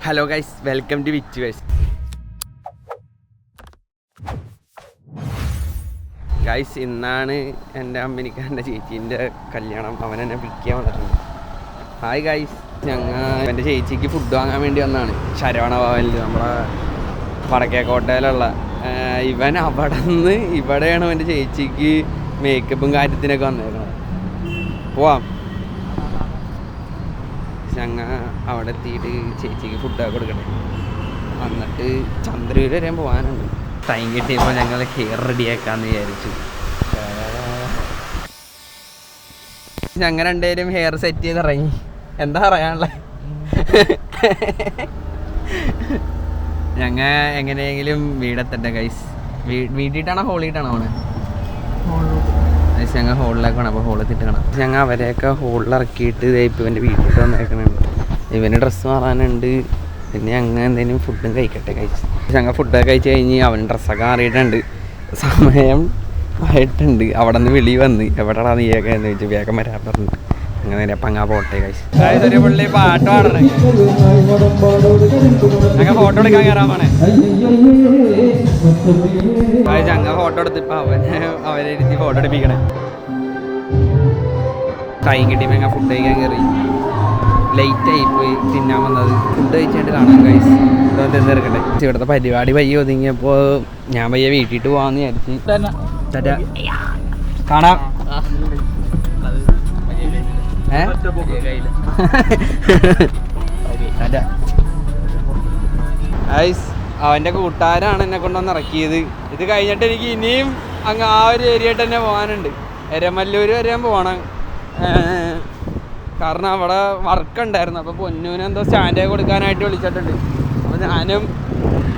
Hello guys, welcome to വിച്ച് guys. Guys, ഇന്നാണ് എൻ്റെ അമ്മനിക്കാരൻ്റെ ചേച്ചീൻ്റെ കല്യാണം. അവൻ എന്നെ പിക്ക് ചെയ്യാൻ വന്നിട്ടുണ്ട്. ഹായ് ഗൈസ്, ഞങ്ങൾ എൻ്റെ ചേച്ചിക്ക് ഫുഡ് വാങ്ങാൻ വേണ്ടി വന്നതാണ്. ശരവണ ഭവനിൽ, നമ്മളെ വടക്കേക്കോട്ടയിലുള്ള. ഇവൻ അവിടെ നിന്ന് ഇവിടെയാണ് എൻ്റെ ചേച്ചിക്ക് മേക്കപ്പും കാര്യത്തിനൊക്കെ വന്നേക്കുന്നത്. പോവാം. ഞങ്ങൾ അവിടെ എത്തിയിട്ട് ചേച്ചിക്ക് ഫുഡൊക്കെ കൊടുക്കട്ടെ. എന്നിട്ട് ചന്ദ്രൂർ വരെ പോകാനുണ്ട്. ടൈം കിട്ടിയപ്പോൾ ഞങ്ങൾ ഹെയർ റെഡിയാക്കാമെന്ന് വിചാരിച്ചു. ഞങ്ങൾ രണ്ടുപേരും ഹെയർ സെറ്റ് ചെയ്ത് ഇറങ്ങി. എന്താ പറയാനുള്ള, ഞങ്ങൾ എങ്ങനെയെങ്കിലും വീടെത്തട്ടെ ഗൈസ്. വീട്ടിട്ടാണോ ഹോളിട്ടാണോ അവന്? ഞങ്ങൾ ഹോളിലേക്ക് വേണം. അപ്പോൾ ഹോളിൽ കാണാം. ഞങ്ങൾ അവരെയൊക്കെ ഹോളിൽ ഇറക്കിയിട്ട് ഇപ്പോൾ ഇവൻ്റെ വീട്ടിലോട്ട് വന്നേക്കണുണ്ട്. ഇവന് ഡ്രസ്സ് മാറാനുണ്ട്. പിന്നെ ഞങ്ങൾ എന്തെങ്കിലും ഫുഡും കഴിക്കട്ടെ ഗൈസ്. ഞങ്ങൾ ഫുഡൊക്കെ കഴിച്ച് കഴിഞ്ഞ് അവൻ ഡ്രസ്സൊക്കെ മാറിയിട്ടുണ്ട്. സമയം ആയിട്ടുണ്ട്. അവിടെ നിന്ന് വെളി വന്ന് എവിടെടാ നീയൊക്കെ എന്ന് ചോദിച്ചു. വേഗം വരാൻ പറഞ്ഞു. അങ്ങനെ അപ്പം അങ്ങ് പോട്ടെ ഗൈസ്. ഒരു പുള്ളി പാട്ട് പാടണേ. ഞങ്ങൾ ഫോട്ടോ എടുക്കാൻ കയറാൻ പോണേ. ഞങ്ങൾ ഫോട്ടോ എടുത്തിപ്പോൾ അവരെ ഇരുത്തി ഫോട്ടോ എടുപ്പിക്കണേ. ടൈം കിട്ടിയപ്പോൾ ഞങ്ങൾ ഫുഡ് കഴിക്കാൻ കയറി. ലേറ്റായി പോയി തിന്നാൻ വന്നത്. ഫുഡ് കഴിച്ചിട്ട് കാണാം ഗൈസ്. ഇതൊന്നും തിന്നെടുക്കട്ടെ. ഇവിടുത്തെ പരിപാടി പയ്യെ ഒതുങ്ങിയപ്പോൾ ഞാൻ പയ്യെ വീട്ടിട്ട് പോകാമെന്ന് വിചാരിച്ചു. കാണാം. ഗൈസ്, അവൻ്റെ കൂട്ടുകാരാണ് എന്നെ കൊണ്ടുവന്ന് ഇറക്കിയത്. ഇത് കഴിഞ്ഞിട്ട് എനിക്ക് ഇനിയും അങ്ങ് ആ ഒരു ഏരിയയിട്ട് തന്നെ പോകാനുണ്ട്. എരമല്ലൂർ വരെ പോകണം. കാരണം അവിടെ വർക്ക് ഉണ്ടായിരുന്നു. അപ്പോൾ പൊന്നൂന് എന്തോ സ്റ്റാൻഡേ കൊടുക്കാനായിട്ട് വിളിച്ചിട്ടുണ്ട്. അപ്പോൾ ഞാനും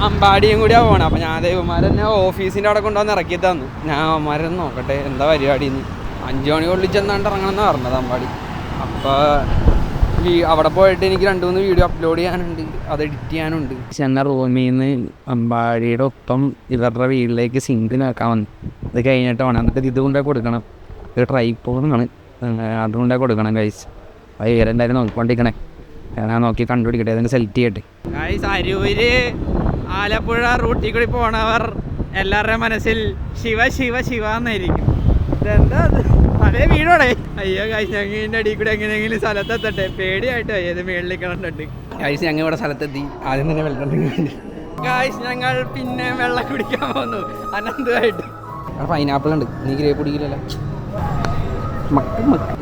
അമ്പാടിയും കൂടിയാണ് പോകണം. അപ്പോൾ ഞാൻ ദൈവന്മാരെന്നെ ഓഫീസിൻ്റെ അവിടെ കൊണ്ടുവന്ന് ഇറക്കി തന്നു. ഞാൻ അവന്മാരൊന്ന് നോക്കട്ടെ എന്താ പരിപാടിന്ന്. 5 മണി കൊള്ളിച്ചെന്നാണ്ട് ഇറങ്ങണമെന്ന് പറഞ്ഞത് അമ്പാടി. അപ്പോൾ അവിടെ പോയിട്ട് എനിക്ക് 2-3 വീഡിയോ അപ്ലോഡ് ചെയ്യാനുണ്ട്. അത് എഡിറ്റ് ചെയ്യാനുണ്ട്. ചെന്ന റൂമിൽ നിന്ന് അമ്പാടിയുടെ ഒപ്പം ഇവരുടെ വീട്ടിലേക്ക് സിങ്ക് നോക്കാൻ വന്നു. ഇത് കഴിഞ്ഞിട്ട് വേണം. എന്നിട്ട് ഇതുകൊണ്ടേ കൊടുക്കണം. ഇത് ട്രൈപ്പോഡാണ്, അതുകൊണ്ടേ കൊടുക്കണം ഗൈസ്. അത് ഇവരെന്തായാലും നോക്കിക്കൊണ്ടിരിക്കണേ. ഞാൻ നോക്കി കണ്ടുപിടിക്കട്ടെ, അതിന് സെലക്ട് ചെയ്യട്ടെ ഗൈസ്. അരൂര് ആലപ്പുഴ റൂട്ടിൽ കൂടി പോണവർ എല്ലാവരുടെയും മനസ്സിൽ ശിവ ശിവ ശിവ എന്നായിരിക്കും. ഇതെന്താ അതേ വീടോടെ. അയ്യോ ഗൈസ്, ഞങ്ങൾ ഇതിൻ്റെ അടിയിൽ കൂടെ എങ്ങനെയെങ്കിലും സ്ഥലത്തെത്തട്ടെ. പേടിയായിട്ട് ഏത് മേളിലേക്ക് കണ്ടിട്ടുണ്ട് ഗൈസ്. ഞങ്ങൾ ഇവിടെ സ്ഥലത്തെത്തി. ആദ്യം തന്നെ വെള്ളം വേണ്ടി ഗൈസ്. ഞങ്ങൾ പിന്നെ വെള്ളം കുടിക്കാൻ പോകുന്നു അനന്തമായിട്ട്. അവിടെ പൈനാപ്പിൾ ഉണ്ട്. നീ ഗ്രേപ്പ് കുടിക്കില്ലല്ലോ.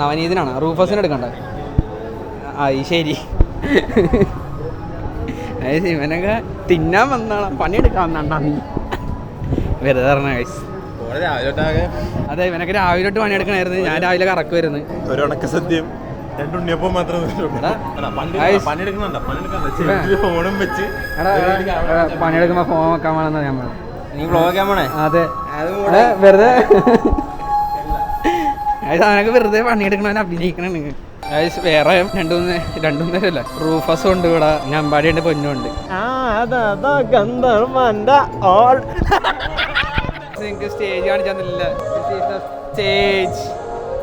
നവനീതിനാണ്. റൂഫസിന് എടുക്കണ്ട. ആയി ശരി. ഇവനൊക്കെ തിന്നാൻ വന്നാണ്, പണിയെടുക്കാൻ വന്നാണ്ടാ നീ വെറുതെ പറഞ്ഞ ഗൈസ്. അതെ, ഇവനൊക്കെ രാവിലെ തൊട്ട് പണിയെടുക്കണായിരുന്നു. ഞാൻ രാവിലെ കറക്കുമായിരുന്നു. ഒരു ഉണക്ക സദ്യയും 2 ഉണ്ണിയപ്പം മാത്രം പണിയെടുക്കുമ്പോ ഫോൺ വെക്കാൻ വേണമെന്നാ ഞാൻ പറഞ്ഞു. നീ വ്ളോഗാൻ പോണേ? അതെ, വെറുതെ അതിനൊക്കെ വെറുതെ പണിയെടുക്കണവനെ അഭിനയിക്കണ. വേറെ 2-3 പേരല്ല, റൂഫസും ഉണ്ട് ഇവിടെ, ഞമ്പാടിയുണ്ട്, പൊന്നുണ്ട്. നിങ്ങൾക്ക് സ്റ്റേജ് കാണിച്ചാന്നില്ല. സ്റ്റേജ്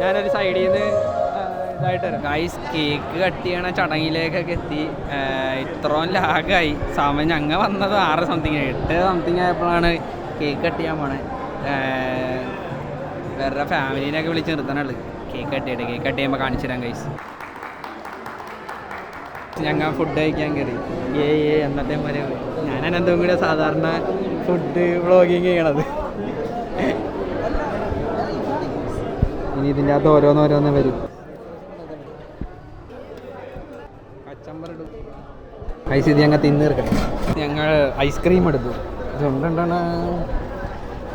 ഞാനൊരു സൈഡിൽ നിന്ന് ഇതായിട്ട് വരാം ഗൈസ്. കേക്ക് കട്ട് ചെയ്യണ ചടങ്ങിലേക്കൊക്കെ എത്തി. ഇത്രയും ലാഗായി സമയം. ഞങ്ങൾ വന്നത് 6 സംതിങ് 8 സംതിങ് ആയപ്പോഴാണ് കേക്ക് കട്ട് ചെയ്യാൻ പോണേ. വേറെ ഫാമിലീനെയൊക്കെ വിളിച്ച് നിർത്താനുള്ളു. കേക്ക് കട്ട് ചെയ്യുമ്പോൾ കാണിച്ചു തരാം ഗൈസ്. ഞങ്ങൾ ഫുഡ് കഴിക്കാൻ കയറി. എന്നത്തെ പോലെ ഞാൻ അനന്തവും കൂടെ സാധാരണ ഫുഡ് വ്ളോഗിങ് ചെയ്യണത്. ഇനി ഇതിൻ്റെ അകത്ത് ഓരോന്നോരോന്ന് വരും. കച്ചമ്പറിടും ഐസ്. ഇത് ഞങ്ങൾ തിന്നീർക്കട്ടെ. ഞങ്ങൾ ഐസ്ക്രീം എടുത്തു. ഇതുകൊണ്ടാണ്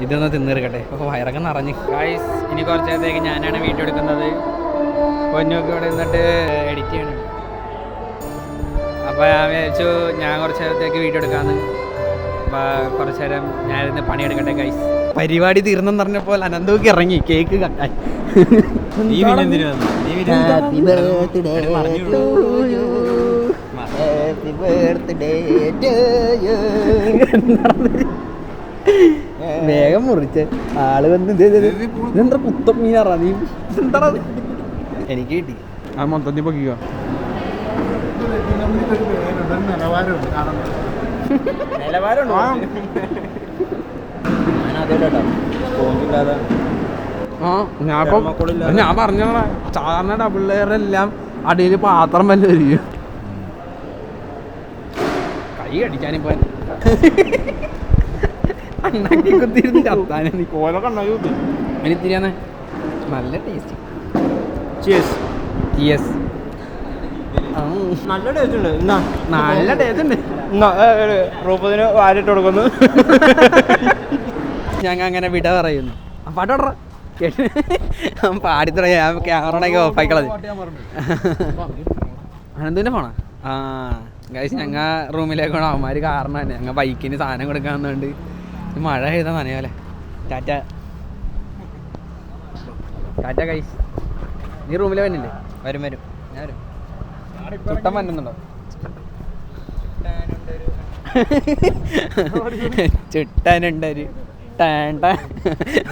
ഇതൊന്ന് തിന്നീർക്കട്ടെ. അപ്പോൾ വയറൊക്കെ നിറഞ്ഞ് ഗൈസ്. ഇനി കുറച്ച് നേരത്തേക്ക് ഞാനാണ് വീഡിയോ എടുക്കുന്നത്. പൊന്നൊക്കെ ഇവിടെ നിന്നിട്ട് എഡിറ്റ് ചെയ്യണം. അപ്പോൾ ഞാൻ വിചാരിച്ചു ഞാൻ കുറച്ച് നേരത്തേക്ക് വീഡിയോ എടുക്കാമെന്ന്. അപ്പോൾ കുറച്ച് നേരം ഞാനിരുന്ന് പണിയെടുക്കട്ടെ ഗൈസ്. പരിപാടി തീർന്നെന്ന് പറഞ്ഞപ്പോൾ അനന്തൂക്ക് ഇറങ്ങി കേക്ക് കട്ടാൻ. വേഗം മുറിച്ച് ആള് വന്ന് ഇതെന്താ പുത്തം മീനാറാ നീ? എനിക്ക് കിട്ടി. അത് മൊത്തത്തിൽ പൊക്കിക്കോ. ഞാൻ പറഞ്ഞോളാ, സാധാരണ ഡബിൾ ലെയർ എല്ലാം അടിയിൽ പാത്രം വല്ല വരിക. കൈ അടിക്കാനിപ്പോ അണ്ണാക്കി കുത്തിരുന്ന് ചത്താനെ നീ കോലൊക്കെ ഉണ്ടാക്കി കുത്തി. അതിനിത്തിരിയാന്ന് നല്ല ടേസ്റ്റ്. നല്ല ടേസ്റ്റ് ഉണ്ട്. നല്ല ടേസ്റ്റ് ഉണ്ട്. റൂപത്തിന് വാരിട്ട് കൊടുക്കുന്നു. ഞങ്ങൾ അങ്ങനെ വിട പറയുന്നു. പാട്ടോടറ പാടി തുടങ്ങി. ക്യാമറ ഓഫായിക്കളത്. അനന്തുവിൻ്റെ ഫോണാ? ആ ഗൈസ്, ഞങ്ങൾ റൂമിലേക്ക് അവന്മാർ കാരണം തന്നെ ഞങ്ങൾ ബൈക്കിന് സാധനം കൊടുക്കാൻ വന്നുകൊണ്ട് മഴ ചെയ്താൽ നനയാലേ. ടാറ്റ ടാറ്റ ഗൈസ്. നീ റൂമിൽ വന്നില്ലേ? വരും വരും, ഞാൻ വരും. ചുട്ടം വന്നുണ്ടോ? ചുട്ടാനുണ്ടൊരു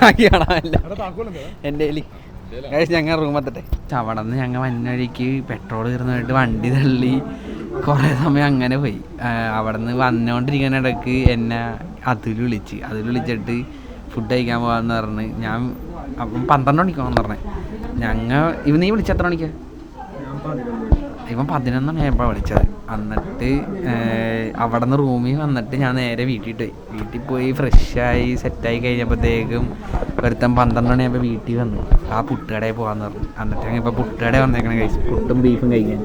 ആക്കി കാണാമല്ല എൻ്റെ ഗൈസ്. ഞങ്ങൾ റൂമെത്തട്ടെ. അവിടെ നിന്ന് ഞങ്ങൾ വന്നവഴിക്ക് പെട്രോൾ തീർന്നിട്ട് വണ്ടി തള്ളി കുറേ സമയം അങ്ങനെ പോയി. അവിടെ നിന്ന് വന്നുകൊണ്ടിരിക്കുന്ന ഇടയ്ക്ക് എന്നെ അതിൽ വിളിച്ചിട്ട് ഫുഡ് കഴിക്കാൻ പോകാമെന്ന് പറഞ്ഞ് ഞാൻ അപ്പം 12 മണിക്കാണെന്ന് പറഞ്ഞത്. നീ വിളിച്ച എത്ര മണിക്കാ? ഇവൻ 11 മണിയായപ്പോൾ വിളിച്ചത്. എന്നിട്ട് അവിടെ നിന്ന് റൂമിൽ വന്നിട്ട് ഞാൻ നേരെ വീട്ടിൽ പോയി ഫ്രഷായി സെറ്റായി കഴിഞ്ഞപ്പോഴത്തേക്കും ഒരുത്തം 12 മണിയായപ്പോൾ വീട്ടിൽ വന്നു. ആ പുട്ടുകടയിൽ പോകാമെന്ന് പറഞ്ഞു. എന്നിട്ട് ഞങ്ങൾ ഇപ്പോൾ പുട്ടുകടയിൽ വന്നേക്കണം കഴിച്ചു. പുട്ടും ബീഫും കഴിക്കാൻ.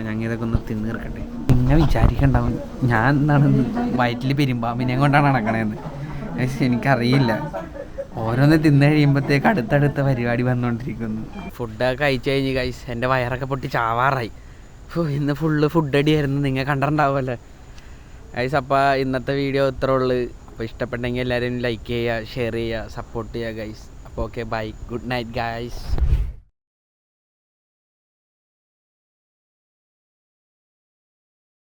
ഞങ്ങൾ ഇതൊക്കെ ഒന്ന് തിന്ന് തീർക്കട്ടെ. പിന്നെ വിചാരിക്കണ്ടാവും ഞാൻ എന്താണ് വയറ്റിൽ പെരുമ്പാമ്പിനെ കൊണ്ടാണ് നടക്കണേന്ന്. എനിക്കറിയില്ല. ഓരോന്ന് തിന്ന് കഴിയുമ്പോഴത്തേക്ക് അടുത്തടുത്ത പരിപാടി വന്നുകൊണ്ടിരിക്കുന്നു. ഫുഡൊക്കെ കഴിച്ചു കഴിഞ്ഞ് ഗൈസ് എൻ്റെ വയറൊക്കെ പൊട്ടി ചാവാറായി. ഇന്ന് ഫുള്ള് ഫുഡ് അടിയായിരുന്നു. നിങ്ങൾ കണ്ടിട്ടുണ്ടാവുമല്ലേ ഗൈസ്. അപ്പോൾ ഇന്നത്തെ വീഡിയോ ഇത്രേ ഉള്ളൂ. അപ്പോൾ ഇഷ്ടപ്പെട്ടെങ്കിൽ എല്ലാവരും ലൈക്ക് ചെയ്യുക, ഷെയർ ചെയ്യുക, സപ്പോർട്ട് ചെയ്യുക ഗൈസ്. അപ്പോൾ okay, bye, good night guys.